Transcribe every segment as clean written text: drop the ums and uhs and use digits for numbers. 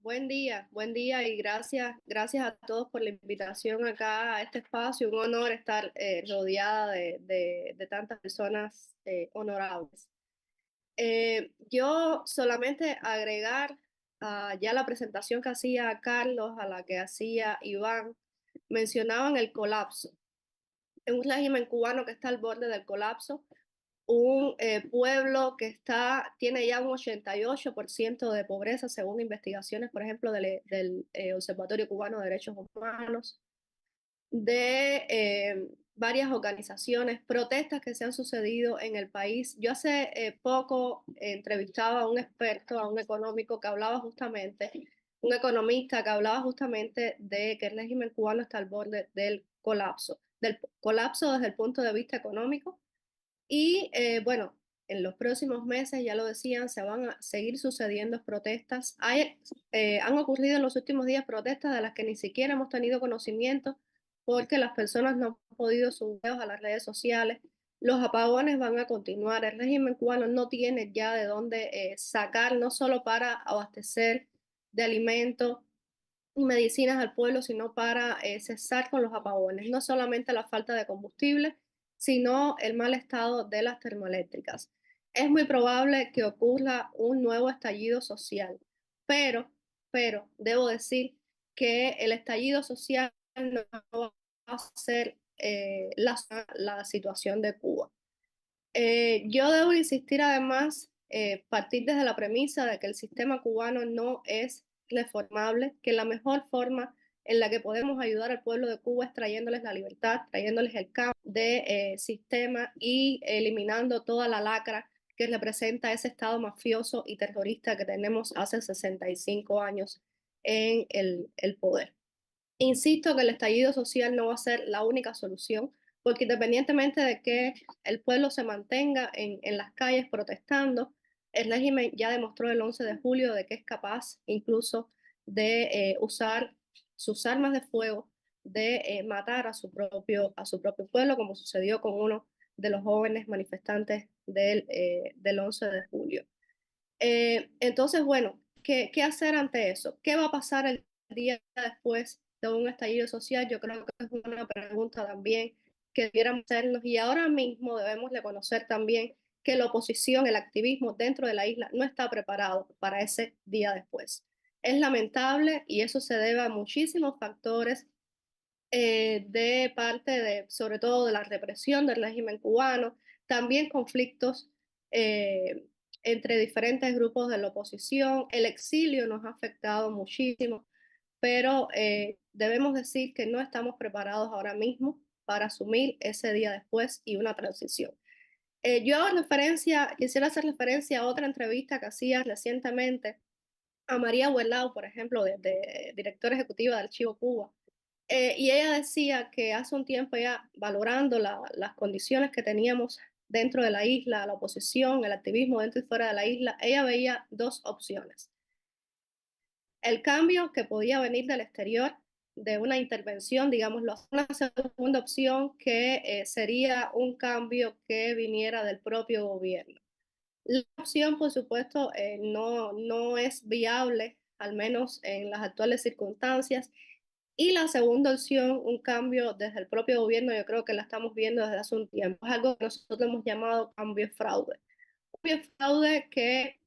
Buen día y gracias a todos por la invitación acá a este espacio. Un honor estar rodeada de tantas personas honorables. Yo solamente agregar ya la presentación que hacía Carlos, a la que hacía Iván, mencionaban el colapso. Es un régimen cubano que está al borde del colapso, un pueblo que tiene ya un 88% de pobreza, según investigaciones, por ejemplo, del Observatorio Cubano de Derechos Humanos, de varias organizaciones, protestas que se han sucedido en el país. Yo hace poco entrevistaba a un experto, a un económico que hablaba justamente, un economista que hablaba justamente de que el régimen cubano está al borde del colapso desde el punto de vista económico y bueno, en los próximos meses, ya lo decían, se van a seguir sucediendo protestas. Han ocurrido en los últimos días protestas de las que ni siquiera hemos tenido conocimiento porque las personas no han podido subirlos a las redes sociales. Los apagones van a continuar. El régimen cubano no tiene ya de dónde sacar, no solo para abastecer de alimentos y medicinas al pueblo, sino para cesar con los apagones. No solamente la falta de combustible, sino el mal estado de las termoeléctricas. Es muy probable que ocurra un nuevo estallido social, pero, debo decir que el estallido social no va a ser la situación de Cuba. Yo debo insistir además, partir desde la premisa de que el sistema cubano no es reformable, que la mejor forma en la que podemos ayudar al pueblo de Cuba es trayéndoles la libertad, trayéndoles el cambio de sistema y eliminando toda la lacra que representa ese Estado mafioso y terrorista que tenemos hace 65 años en el poder. Insisto que el estallido social no va a ser la única solución, porque independientemente de que el pueblo se mantenga en las calles protestando, el régimen ya demostró el 11 de julio de que es capaz incluso de usar sus armas de fuego, de matar a su propio pueblo, como sucedió con uno de los jóvenes manifestantes del 11 de julio. Entonces, bueno, ¿qué hacer ante eso? ¿Qué va a pasar el día después de un estallido social? Yo creo que es una pregunta también que debiéramos hacernos y ahora mismo debemos reconocer también que la oposición, el activismo dentro de la isla no está preparado para ese día después. Es lamentable y eso se debe a muchísimos factores de parte de, sobre todo de la represión del régimen cubano, también conflictos eh, entre diferentes grupos de la oposición. El exilio nos ha afectado muchísimo, pero debemos decir que no estamos preparados ahora mismo para asumir ese día después y una transición. Quisiera hacer referencia a otra entrevista que hacía recientemente a María Huerlau, por ejemplo, de directora ejecutiva de Archivo Cuba, y ella decía que hace un tiempo ya valorando las condiciones que teníamos dentro de la isla, la oposición, el activismo dentro y fuera de la isla, ella veía dos opciones. El cambio que podía venir del exterior, de una intervención, digámoslo, una segunda opción que sería un cambio que viniera del propio gobierno. La opción, por supuesto, no es viable, al menos en las actuales circunstancias, y la segunda opción, un cambio desde el propio gobierno, yo creo que la estamos viendo desde hace un tiempo. Es algo que nosotros hemos llamado cambio fraude. Cambio fraude que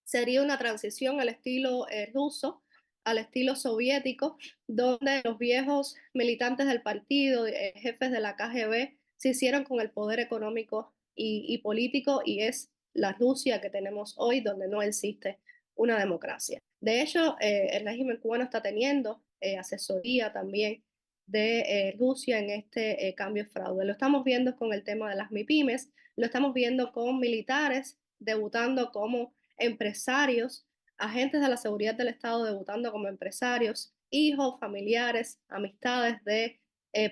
sería una transición al estilo ruso, al estilo soviético, donde los viejos militantes del partido, jefes de la KGB, se hicieron con el poder económico y político, y es la Rusia que tenemos hoy, donde no existe una democracia. De hecho, el régimen cubano está teniendo asesoría también de Rusia en este cambio fraude. Lo estamos viendo con el tema de las MIPIMES, lo estamos viendo con militares debutando como empresarios, agentes de la seguridad del Estado debutando como empresarios, hijos, familiares, amistades de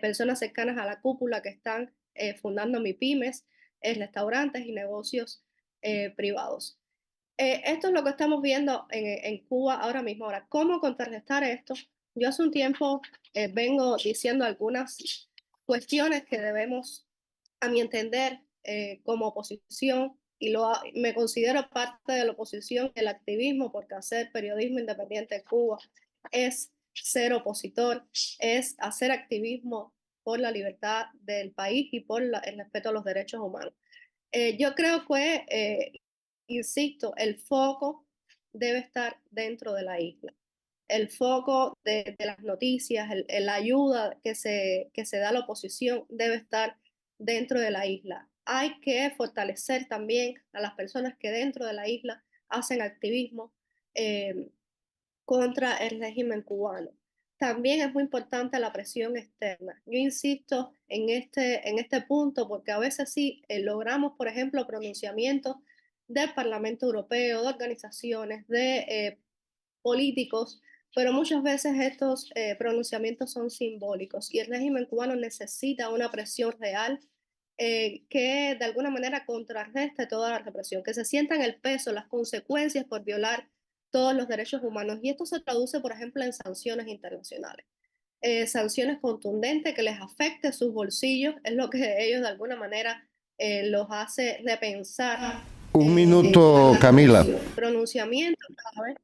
personas cercanas a la cúpula que están fundando MIPIMES, restaurantes y negocios privados. Esto es lo que estamos viendo en Cuba ahora mismo. Ahora, ¿cómo contrarrestar esto? Yo hace un tiempo vengo diciendo algunas cuestiones que debemos, a mi entender, como oposición me considero parte de la oposición, el activismo, porque hacer periodismo independiente en Cuba es ser opositor, es hacer activismo por la libertad del país y por el respeto a los derechos humanos. Yo creo que, insisto, el foco debe estar dentro de la isla. El foco de las noticias, la ayuda que se da a la oposición debe estar dentro de la isla. Hay que fortalecer también a las personas que dentro de la isla hacen activismo eh, contra el régimen cubano. También es muy importante la presión externa. Yo insisto en este punto porque a veces sí logramos, por ejemplo, pronunciamientos del Parlamento Europeo, de organizaciones, de políticos, pero muchas veces estos pronunciamientos son simbólicos y el régimen cubano necesita una presión real que de alguna manera contrarreste toda la represión, que se sientan el peso, las consecuencias por violar todos los derechos humanos. Y esto se traduce, por ejemplo, en sanciones internacionales. Sanciones contundentes que les afecte sus bolsillos, es lo que ellos de alguna manera los hace repensar Un minuto, la Camila. pronunciamiento cada vez.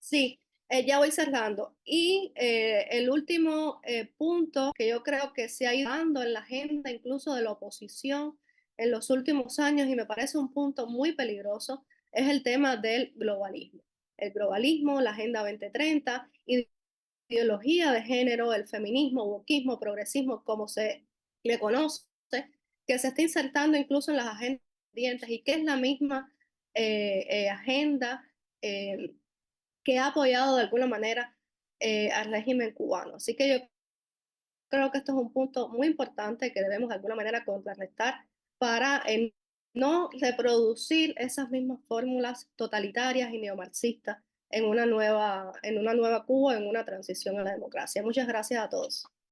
Sí, ya voy cerrando. Y el último punto que yo creo que se ha ido dando en la agenda incluso de la oposición en los últimos años y me parece un punto muy peligroso es el tema del globalismo. El globalismo, la Agenda 2030, ideología de género, el feminismo, wokismo, progresismo, como se le conoce, que se está insertando incluso en las agendas pendientes y que es la misma agenda eh, que ha apoyado de alguna manera al régimen cubano. Así que yo creo que esto es un punto muy importante que debemos de alguna manera contrarrestar para no reproducir esas mismas fórmulas totalitarias y neomarxistas en una nueva Cuba, en una transición a la democracia. Muchas gracias a todos.